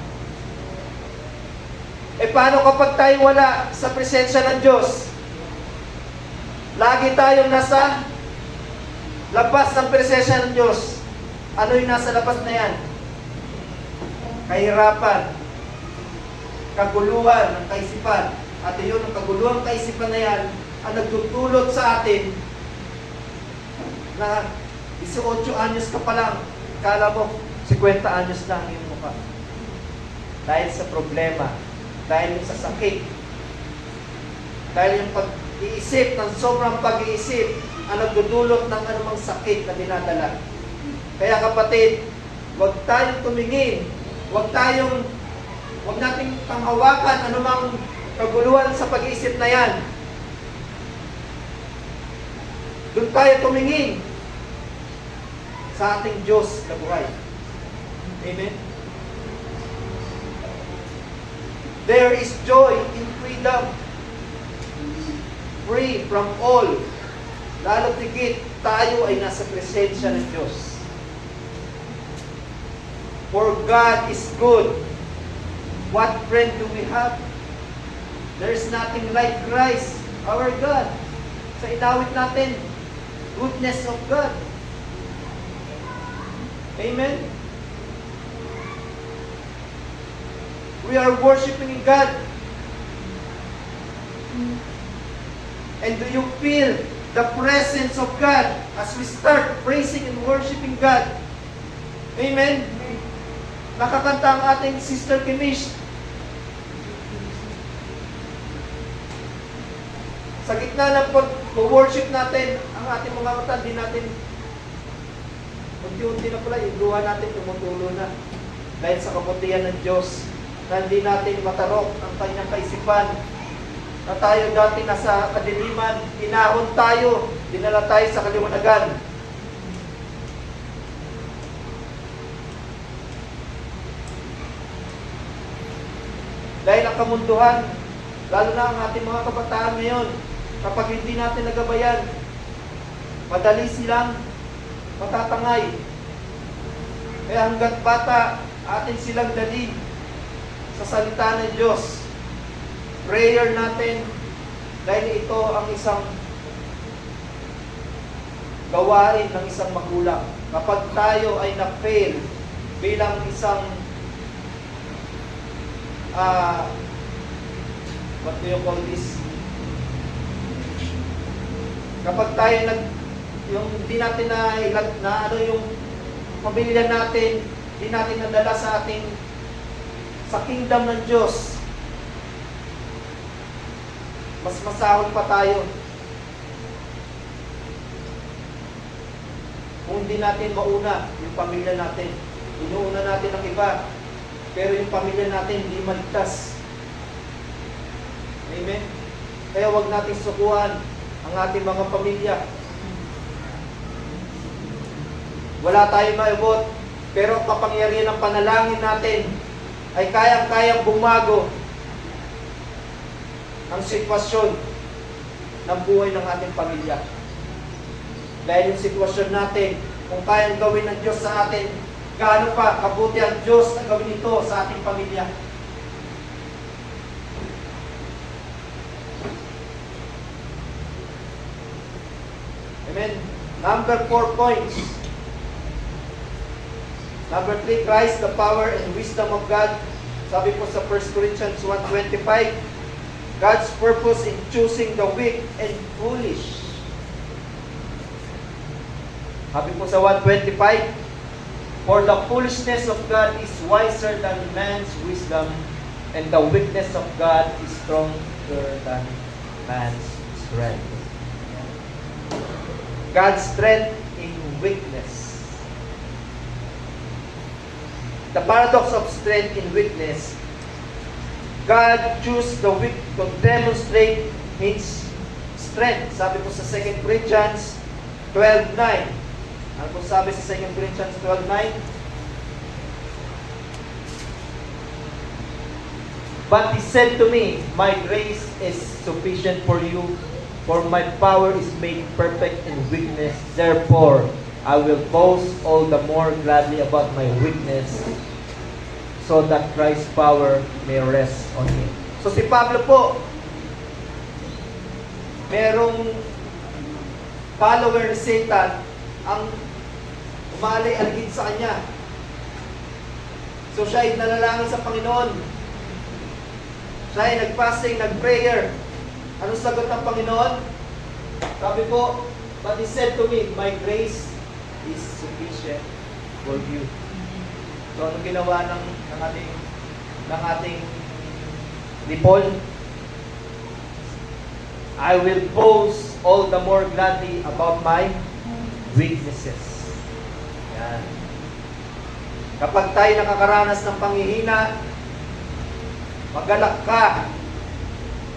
Paano kapag tayo wala sa presensya ng Diyos? Lagi tayong nasa labas ng presensya ng Diyos. Ano yung nasa labas na yan? Kahirapan, kaguluhan ng kaisipan. At yun, ang kaguluhan ng kaisipan na yan, ang nagtutulot sa atin na 18 anyos ka pa lang, kala mo 50 anyos lang yung mukha. Dahil sa problema, dahil sa sakit, dahil yung pag-iisip, ng sobrang pag-iisip, ang nagdudulot ng anumang sakit na dinadala. Kaya kapatid, huwag tayong tumingin, huwag nating panghawakan anumang kaguluhan sa pag-iisip na yan. Doon tayo tumingin sa ating Diyos na buhay. Amen? There is joy in freedom. Free from all. Lalo tigit, tayo ay nasa presensya ng Diyos. For God is good. What friend do we have? There is nothing like Christ, our God. Sa inawit natin, goodness of God. Amen? We are worshiping God. And do you feel the presence of God as we start praising and worshiping God? Amen? Nakakanta ang ating Sister Kimish. Sa gitna ng pag-worship natin, ang ating mga mata, di natin, unti-unti na pala, yung luha natin tumutulo na. Dahil sa kabutihan ng Diyos, na hindi natin matarok ang kanyang kaisipan, na tayo dati nasa kadiliman, inahon tayo, dinala tayo sa kaliwanagan. Dahil ang kamunduhan, lalo na ang ating mga kabataan ngayon, kapag hindi natin nagabayan, madali silang matatangay. Kaya hanggat bata, atin silang dali sa salita ng Diyos. Prayer natin, dahil ito ang isang gawain ng isang magulang. Kapag tayo ay na-fail bilang isang what do you call this? Kapag tayo yung hindi natin yung pamilya natin, hindi natin nadala sa kingdom ng Diyos, mas masahol pa tayo. Kung hindi natin mauna yung pamilya natin, inuuna natin ang iba, pero yung pamilya natin hindi maligtas. Amen? Kaya wag natin sukuhan ang ating mga pamilya. Wala tayong maibot, pero kapangyarihan ng panalangin natin ay kayang-kayang bumago ang sitwasyon ng buhay ng ating pamilya. Dahil yung sitwasyon natin, kung kayang gawin ng Diyos sa atin, gaano pa kabuti ang Diyos na gawin ito sa ating pamilya. Amen. Number 4 points. Number 3, Christ, the power and wisdom of God. Sabi po sa 1 Corinthians 1:25, God's purpose in choosing the weak and foolish. Sabi po sa 1:25, for the foolishness of God is wiser than man's wisdom, and the weakness of God is stronger than man's strength. God's strength in weakness. The paradox of strength in weakness. God chose the weak to demonstrate His strength. Sabi po sa 2 Corinthians 12:9. Ano po sabi sa 2 Corinthians 12:9? But He said to me, my grace is sufficient for you, for my power is made perfect in weakness. Therefore, I will boast all the more gladly about my weakness, so that Christ's power may rest on me. So si Pablo po, merong follower ni Satan ang umalay-algid sa kanya. So siya ay nanalangin sa Panginoon. Siya ay nag-fasting, nag-prayer. Anong sagot ng Panginoon? Sabi po, but He said to me, my grace is sufficient for you. So anong ginawa ng ating ni Paul? I will boast all the more gladly about my weaknesses. Yan. Kapag tayo nakakaranas ng panghihina, magalak ka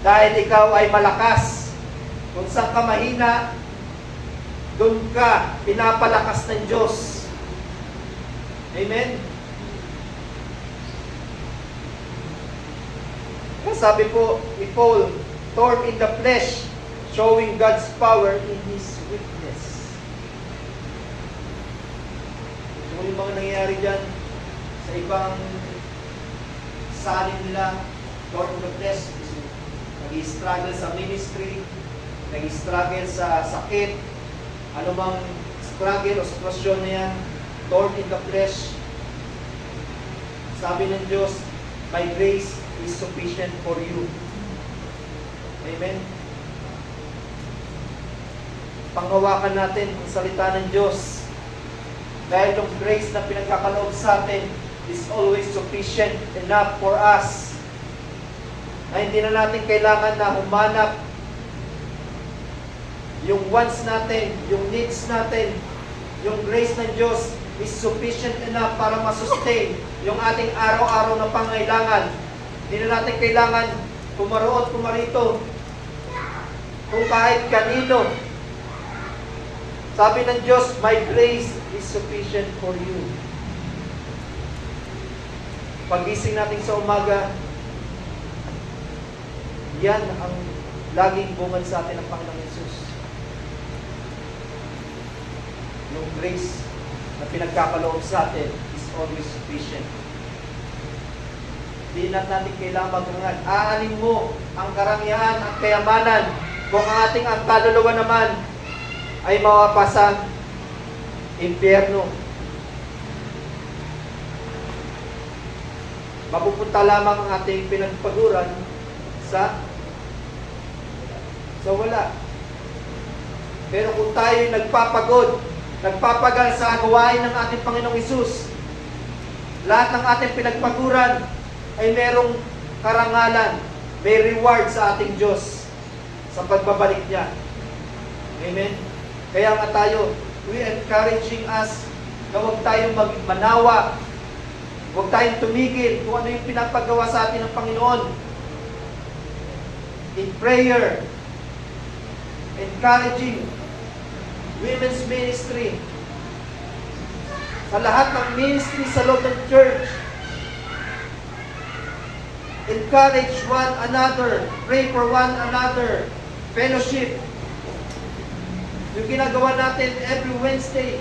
dahil ikaw ay malakas. Kung saan ka mahina, Doon ka pinapalakas ng Diyos. Amen? Sabi po ni Paul, thorn in the flesh, showing God's power in His weakness. So, yung mga nangyayari dyan sa ibang salin nila, thorn in the flesh, nag-i-struggle sa ministry, nag-i-struggle sa sakit, anumang struggle o sitwasyon na yan, thorn in the flesh. Sabi ng Diyos, my grace is sufficient for you. Amen? Panghawakan natin ang salita ng Diyos. Dahil yung grace na pinagkakaloob sa atin is always sufficient enough for us. Na hindi na natin kailangan na humanap yung wants natin, yung needs natin. Yung grace ng Diyos is sufficient enough para masustain yung ating araw-araw na pangailangan. Hindi na natin kailangan pumaroon, pumarito kung kahit kanino. Sabi ng Diyos, my grace is sufficient for you. Pagising natin sa umaga, yan ang laging bungad sa atin ng Panginoong Yesus. Yung grace na pinagkakaloob sa atin is always sufficient. Hindi na natin kailangan maghangad. Aanin mo ang karangyaan at kayamanan kung ang ating ang kaluluwa naman ay mawapasa impyerno. Mapupunta lamang ang ating pinagpaguran sa wala. Pero kung tayo nagpapagod, nagpapagal sa gawain ng ating Panginoong Hesus, lahat ng ating pinagpaguran ay merong karangalan, may reward sa ating Diyos sa pagbabalik niya. Amen? Kaya nga tayo, we encouraging us na huwag tayong manawa, huwag tayong tumigil kung ano yung pinapagawa sa atin ng Panginoon. In prayer, encouraging women's ministry, sa lahat ng ministry sa loob ng church, encourage one another, pray for one another, fellowship. Yung ginagawa natin every Wednesday,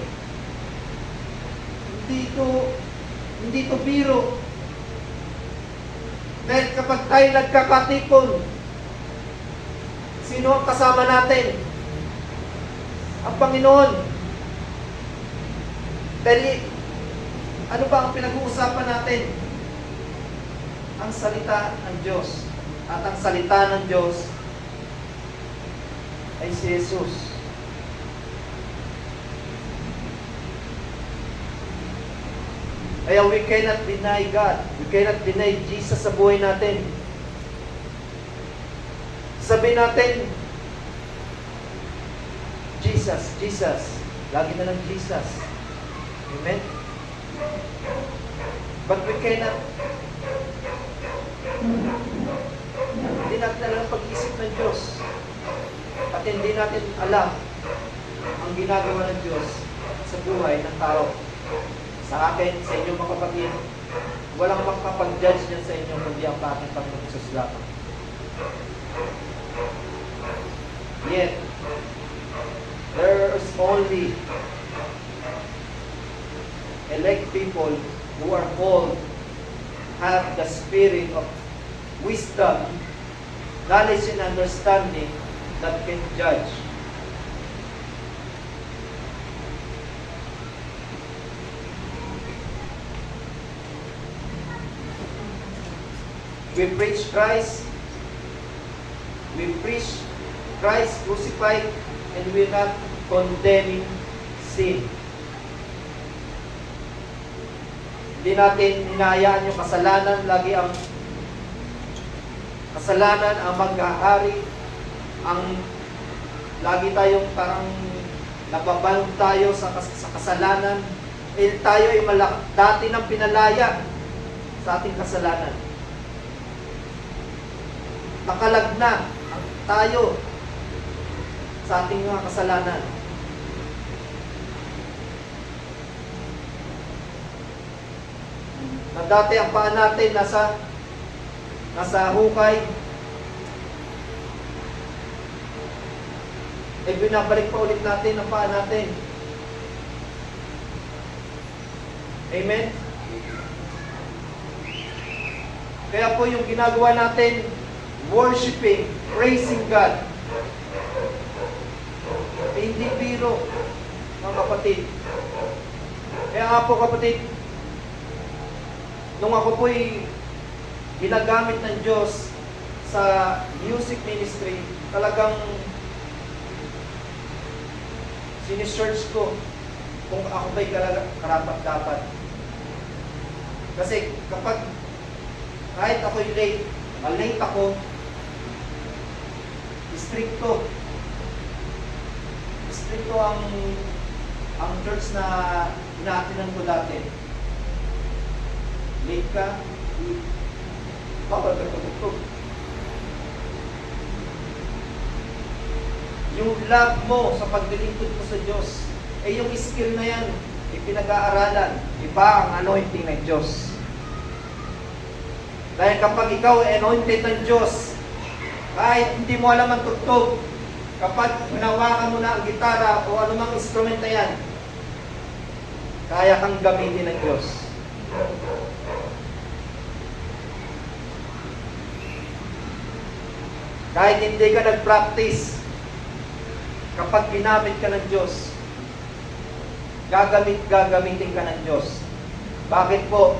hindi to biro. Dahil kapag tayo nagkakatipon, sino ang kasama natin? Ang Panginoon. Dahil, ano ba ang pinag-uusapan natin? Ang salita ng Diyos. At ang salita ng Diyos ay si Jesus. Kaya we cannot deny God. We cannot deny Jesus sa buhay natin. Sabihin natin, Jesus, Jesus. Lagi na lang Jesus. Amen? But we cannot, hindi natin alam pag-isip ng Diyos. At hindi natin alam ang ginagawa ng Diyos sa buhay ng tao. Sa akin, sa inyong mga kapatid, walang makapag-judge niyan sa inyo kundi ang ating Panginoong Hesus lamang. Yet, there is only elect people who are called, have the spirit of wisdom, knowledge and understanding that can judge. We preach Christ. We preach Christ crucified, and we're not condemning sin. Hindi natin hinahayaan yung kasalanan. Lagi ang kasalanan ang maghahari. Lagi tayong parang nababalong tayo sa kasalanan. Tayo ay dati nang pinalaya sa ating kasalanan. Nakalag na tayo sa ating mga kasalanan. Na dati ang paa natin nasa hukay. Eh binabalik pa ulit natin ang paa natin. Amen? Kaya po yung ginagawa natin, worshiping, praising God, eh, hindi biro, mga kapatid. Kaya nga po kapatid, nung ako po'y ginagamit ng Diyos sa music ministry, talagang sinisearch ko kung ako ba'y karapat-dapat. Kasi kapag kahit ako'y late ako, stricto ang church na inaatinan ko dati. Late ka, bawal ka tutugtog. Yung love mo sa paglilingkod mo sa Diyos, eh yung skill na yan, ipinag-aaralan. Iba ang anointing ng Diyos. Dahil kapag ikaw ay anointed ng Diyos, kahit hindi mo alam ang tugtog, kapag hinawakan mo na ang gitara o anumang instrument na yan, kaya kang gamitin ng Diyos. Kahit hindi ka nag-practice, kapag ginamit ka ng Diyos, gagamitin ka ng Diyos. Bakit po?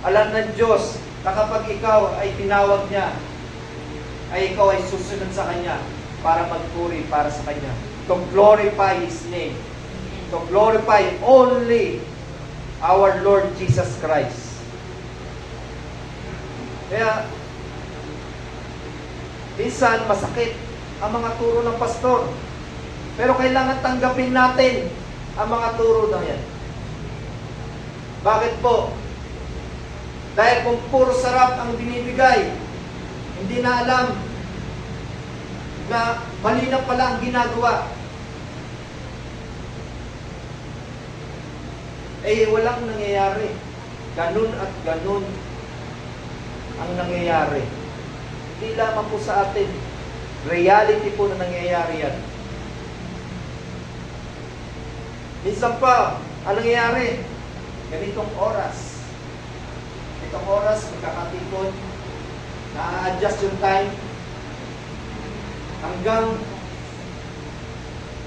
Alam ng Diyos na kapag ikaw ay tinawag niya, ay ikaw ay susunod sa Kanya para magpuri para sa Kanya. To glorify His name. To glorify only our Lord Jesus Christ. Kaya, minsan masakit ang mga turo ng pastor. Pero kailangan tanggapin natin ang mga turo na yan. Bakit po? Dahil kung puro sarap ang binibigay, hindi na alam na mali na pala ang ginagawa, eh walang nangyayari. Ganun at ganun ang nangyayari. Hindi lamang po sa atin. Reality po na nangyayari yan. Minsan pa, ang nangyayari, ganitong oras. Ganitong oras, magkakatipon, na-adjust yung time, hanggang,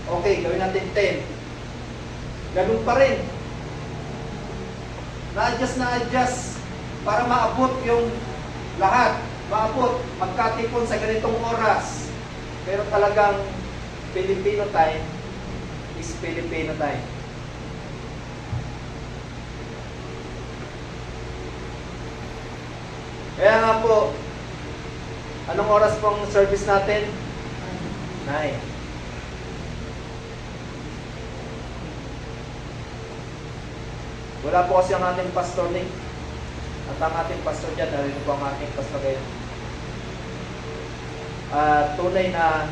okay, gawin natin 10. Ganun pa rin. Na-adjust, para maabot yung lahat. Maabot, magkatipon sa ganitong oras. Pero talagang, Filipino time, is Filipino time. Kaya nga po, anong oras pong service natin? 9. Wala po kasi ang ating pastor Nick. At ang ating pastor dyan, narinig po ang ating pastor ngayon. Tunay na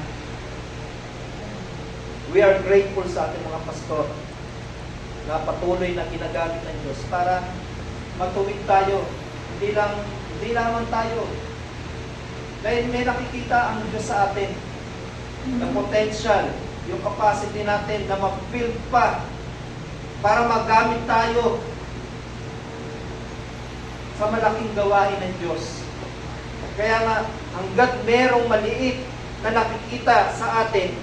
we are grateful sa ating mga pastor na patuloy na ginagamit ng Diyos para matuwid tayo. Hindi lamang tayo. Dahil may nakikita ang Diyos sa atin. The potential, yung capacity natin na ma-build pa para magamit tayo sa malaking gawain ng Diyos. Kaya nga, hanggat merong maliit na nakikita sa atin,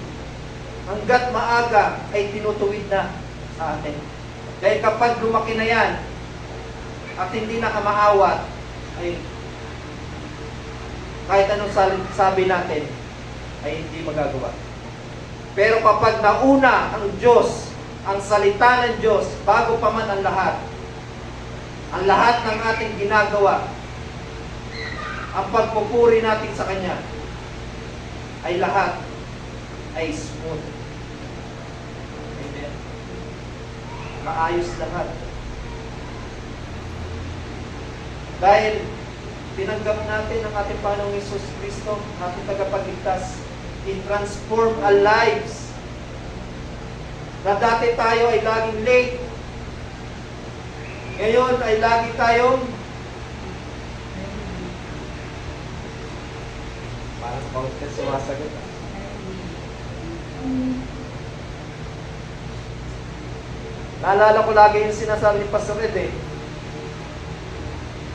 hanggat maaga ay tinutuwid na sa atin. Dahil kapag lumaki na yan at hindi na kamaawat, ay kahit anong sabi natin ay hindi magagawa. Pero kapag nauna ang Diyos, ang salita ng Diyos, bago pa man ang lahat ng ating ginagawa, ang pagpupuri natin sa Kanya, ay lahat ay smooth. Amen. Maayos lahat. Dahil tinanggap natin ang ating Panginoong Hesus Kristo, ating tagapagligtas, i-transform our lives. Na dati tayo ay laging late, ngayon ay lagi tayong Parang bawat ka sumasagot. Naalala ko lagi yung sinasabi ni Pastor Ed eh.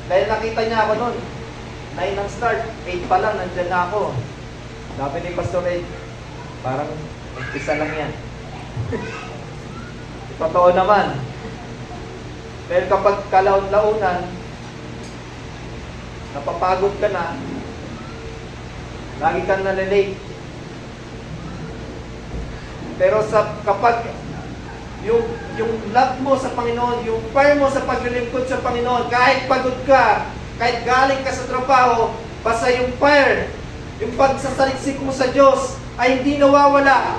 Dahil nakita niya ako noon. 9 ang start, 8 pa lang, nandyan na ako. Sabi ni Pastor Ed, parang umpisa lang yan. Totoo naman. Pero kapag kalaon-launan, napapagod ka na, lagi kang nalilate. Pero kapag yung love mo sa Panginoon, yung fire mo sa paglilingkod sa Panginoon, kahit pagod ka, kahit galing ka sa trabaho, basta yung fire, yung pagsasaliksik mo sa Diyos ay hindi nawawala.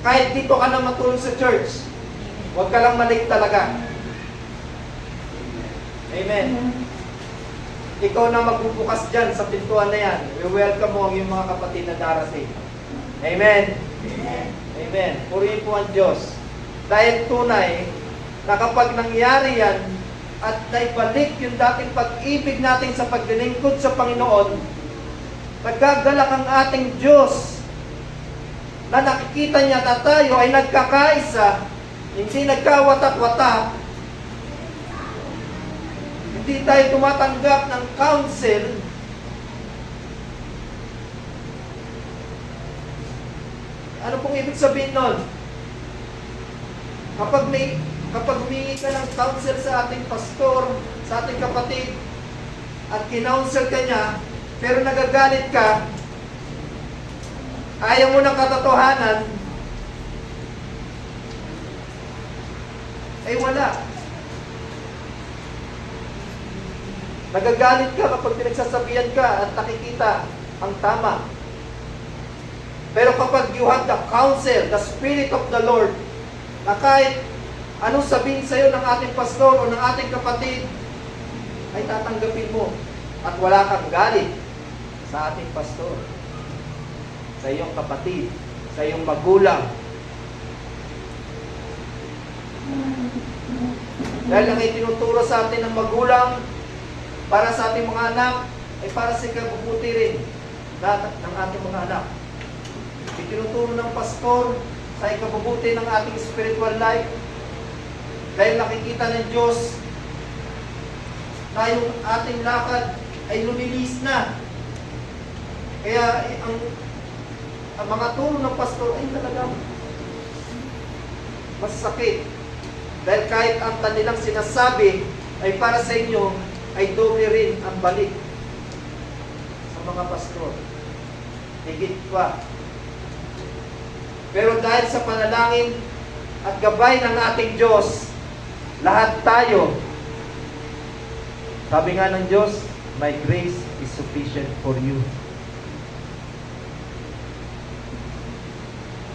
Kahit dito ka na matulong sa church, huwag ka lang malik talaga. Amen. Ikaw na magbubukas dyan sa pintuan na yan. We-welcome mo ang iyong mga kapatid na darating. Amen. Amen. Purihin po ang Diyos. Dahil tunay na kapag nangyari yan at naibalik yung dating pag-ibig natin sa paglilingkod sa Panginoon, nagagalak ang ating Diyos na nakikita niya na tayo ay nagkakaisa, hindi nagkawatak-watak, hindi tayo tumatanggap ng counsel. Ano pong ibig sabihin nun? Kapag humingi ka ng counsel sa ating pastor, sa ating kapatid, at kinounsel ka niya, pero nagagalit ka, ayaw mo ng katotohanan, ay wala. Nagagalit ka kapag pinagsasabihan ka at nakikita ang tama. Pero kapag you have the counsel, the Spirit of the Lord, na kahit anong sabihin sa'yo ng ating pastor o ng ating kapatid, ay tatanggapin mo at wala kang galit sa ating pastor, sa iyong kapatid, sa iyong magulang. Dahil ang itinuturo sa atin ng magulang para sa ating mga anak ay para sa ikabubuti rin ng ating mga anak. Itinuturo ng pastor sa ikabubuti ng ating spiritual life dahil nakikita ng Diyos na yung ating lakad ay lumilis na. Kaya ang mga turo ng pastor ay talagang masakit. Dahil kahit ang kanilang sinasabi ay para sa inyo, ay doble rin ang balik sa mga pastor. Higit pa. Pero dahil sa panalangin at gabay ng ating Diyos, lahat tayo, sabi nga ng Diyos, my grace is sufficient for you.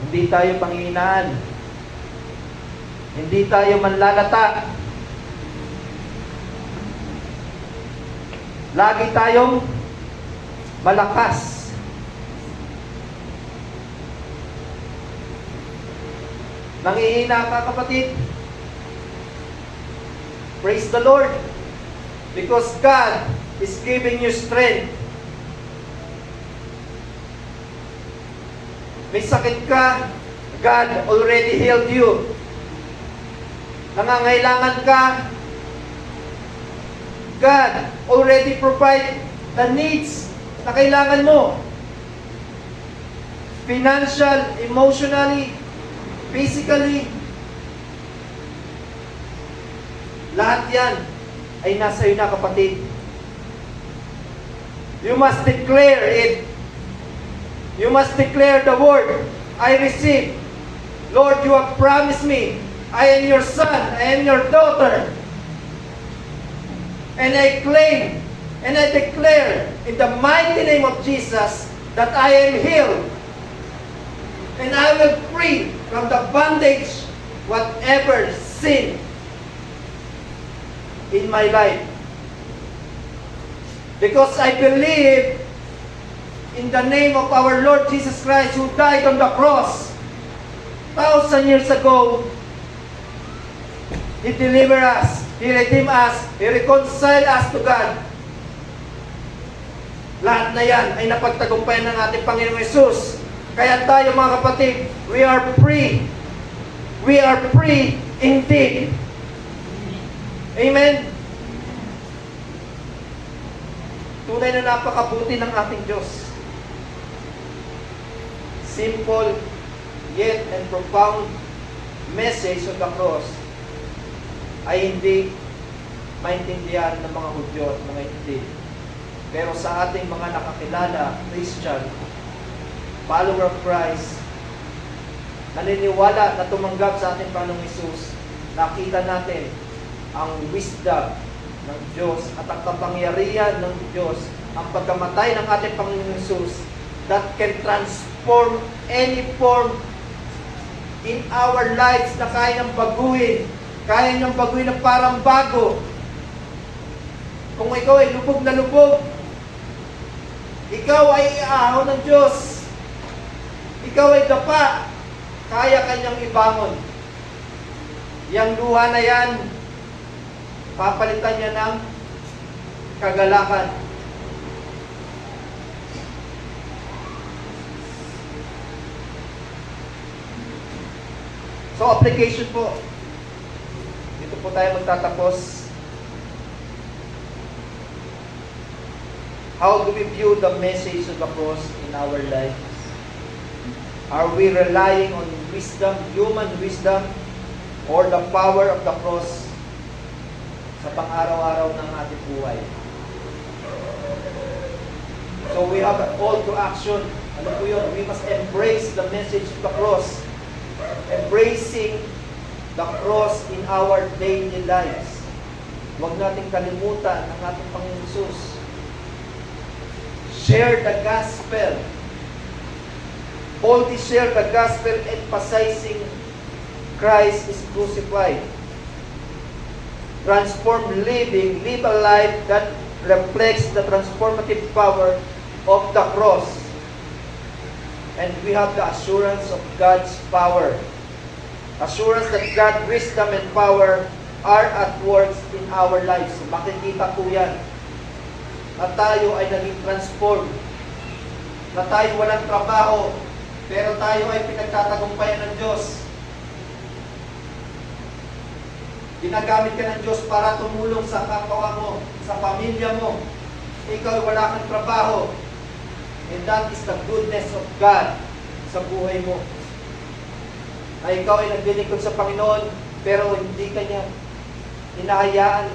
Hindi tayo panghihinaan. Hindi tayo manlalata. Lagi tayong malakas. Nangihina ka, kapatid? Praise the Lord. Because God is giving you strength. May sakit ka, God already healed you. Nangangailangan ka, God already provide the needs na kailangan mo. Financial, emotionally, physically. Lahat yan ay nasa iyo na, kapatid. You must declare it. You must declare the word, I receive. Lord, you have promised me, I am your son, I am your daughter. And I claim and I declare in the mighty name of Jesus that I am healed. And I will free from the bondage, whatever sin in my life. Because I believe in the name of our Lord Jesus Christ, who died on the cross 1,000 years ago. He delivered us, He redeemed us, He reconciled us to God. Lahat na yan ay napagtagumpayan ng ating Panginoong Hesus. Kaya tayo mga kapatid, we are free. We are free indeed. Amen? Tunay na napakabuti ng ating Diyos. Simple yet and profound message of the cross ay hindi maintindihan ng mga Hudyo at mga hindi. Pero sa ating mga nakakilala, Christian, follower of Christ, naniniwala na tumanggap sa ating Panginoong Hesus, nakita natin ang wisdom ng Diyos at ang kapangyarihan ng Diyos, ang pagkamatay ng ating Panginoong Hesus that can transform any form in our lives na kaya niyang baguhin na parang bago. Kung ikaw ay lubog na lubog, ikaw ay iahon ng Diyos. Ikaw ay dapa, kaya kanyang ibangon. Yang luha na yan, papalitan niya ng kagalakan. So, application po. Dito po tayo magtatapos. How do we view the message of the cross in our lives? Are we relying on wisdom, human wisdom, or the power of the cross sa pang-araw-araw ng ating buhay? So we have a call to action. Ano po yun? We must embrace the message of the cross. Embracing the cross in our daily lives. Huwag nating kalimutan ang ating Panginoon Hesus. Share the gospel. Boldly share the gospel, emphasizing Christ is crucified. Transform living, live a life that reflects the transformative power of the cross. And we have the assurance of God's power. Assurance that God's wisdom and power are at work in our lives. Makikita po yan. Na tayo ay naging transform. Na tayo walang trabaho, pero tayo ay pinagtatagumpayan ng Diyos. Ginagamit ka ng Diyos para tumulong sa kapwa mo, sa pamilya mo. Ikaw ay wala kang trabaho. And that is the goodness of God sa buhay mo. Na ikaw ay naglilingkod sa Panginoon, pero hindi ka niya hinahayaan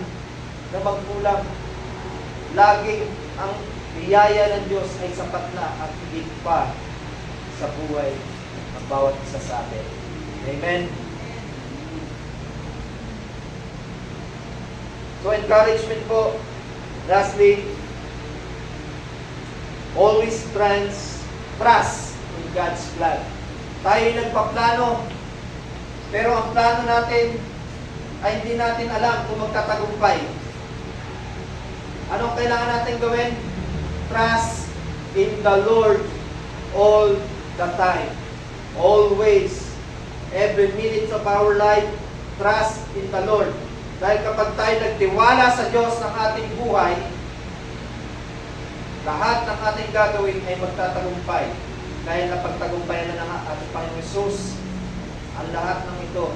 na magkulang. Laging ang biyaya ng Diyos ay sapat na at higit pa sa buhay ng bawat isa sa atin. Amen? So encouragement po, lastly, always trust in God's plan. Tayo nagpaplano, pero ang plano natin ay hindi natin alam kung magtatagumpay. Anong kailangan natin gawin? Trust in the Lord all the time. Always. Every minute of our life, trust in the Lord. Dahil kapag tayo nagtiwala sa Diyos ng ating buhay, lahat ng ating gagawin ay magtatagumpay. Dahil napagtagumpayan na ng ating Panginoon Hesus ang lahat ng ito.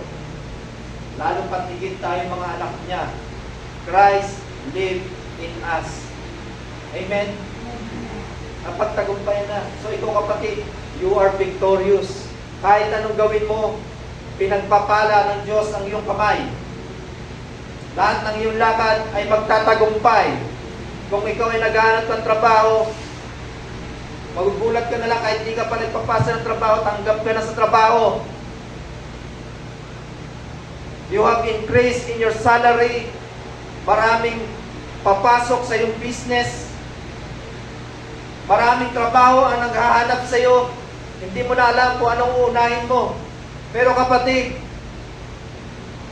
Lalo patigid tayo mga anak niya. Christ live in us. Amen? Napagtagumpayan na. So ikaw kapatid, you are victorious. Kahit anong gawin mo, pinagpapala ng Diyos ang iyong kamay. Lahat ng iyong lakad ay magtatagumpay. Kung ikaw ay naghahanap ng trabaho, magugulat ka na lang kahit hindi ka pa nagpapasa ng trabaho, tanggap ka na sa trabaho. You have increase in your salary. Maraming papasok sa iyong business. Maraming trabaho ang naghahanap sa iyo. Hindi mo na alam kung anong uunahin mo. Pero kapatid,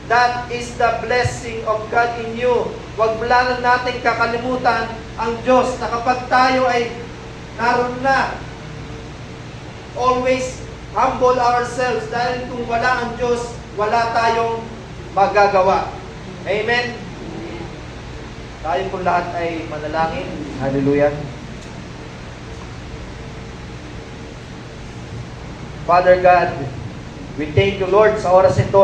that is the blessing of God in you. Huwag lang natin kakalimutan ang Diyos na kapag tayo ay naroon na, always humble ourselves dahil kung wala ang Diyos, wala tayong magagawa. Amen? Tayo po lahat ay manalangin. Hallelujah. Father God, we thank you, Lord, sa oras ito.